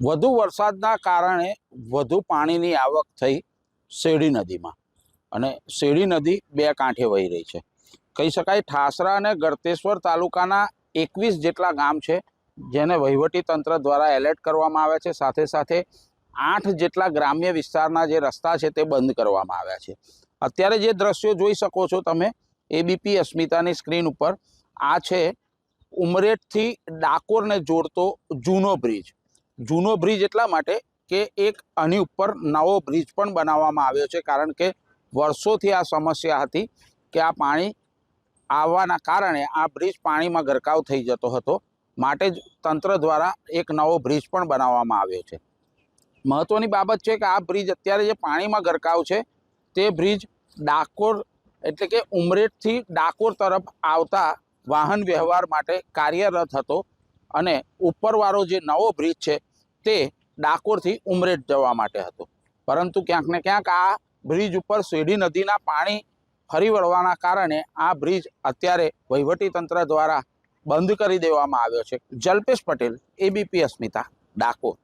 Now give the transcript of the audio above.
વધુ વરસાદના કારણે વધુ પાણીની આવક થઈ શેરડી નદીમાં અને શેરડી નદી બે કાંઠે વહી રહી છે। કહી શકાય ઠાસરા અને ગળતેશ્વર તાલુકાના 21 જેટલા ગામ છે જેને વહીવટી તંત્ર દ્વારા એલર્ટ કરવામાં આવ્યા છે। સાથે સાથે 8 જેટલા ગ્રામ્ય વિસ્તારના જે રસ્તા છે તે બંધ કરવામાં આવ્યા છે। અત્યારે જે દ્રશ્યો જોઈ શકો છો તમે એબીપી અસ્મિતાની સ્ક્રીન ઉપર, આ છે ઉમરેઠથી ડાકોરને જોડતો જૂનો બ્રિજ। જૂનો બ્રિજ એટલા માટે કે એક આની ઉપર નવો બ્રિજ પણ બનાવવામાં આવ્યો છે, કારણ કે વર્ષોથી આ સમસ્યા હતી કે આ પાણી આવવાના કારણે આ બ્રિજ પાણીમાં ગરકાવ થઈ જતો હતો, માટે જ તંત્ર દ્વારા એક નવો બ્રિજ પણ બનાવવામાં આવ્યો છે। મહત્વની બાબત છે કે આ બ્રિજ અત્યારે જે પાણીમાં ગરકાવ છે તે બ્રિજ ડાકોર એટલે કે ઉમરેઠથી ડાકોર તરફ આવતા વાહન વ્યવહાર માટે કાર્યરત હતો અને ઉપરવાળો જે નવો બ્રિજ છે તે ડાકોરથી ઉમરેઠ જવા માટે હતો। પરંતુ ક્યાંક ને ક્યાંક આ બ્રિજ ઉપર શેરડી નદીના પાણી ફરી વળવાના કારણે આ બ્રિજ અત્યારે વહીવટી તંત્ર દ્વારા બંધ કરી દેવામાં આવ્યો છે। જલ્પેશ પટેલ, એબીપી અસ્મિતા, ડાકોર।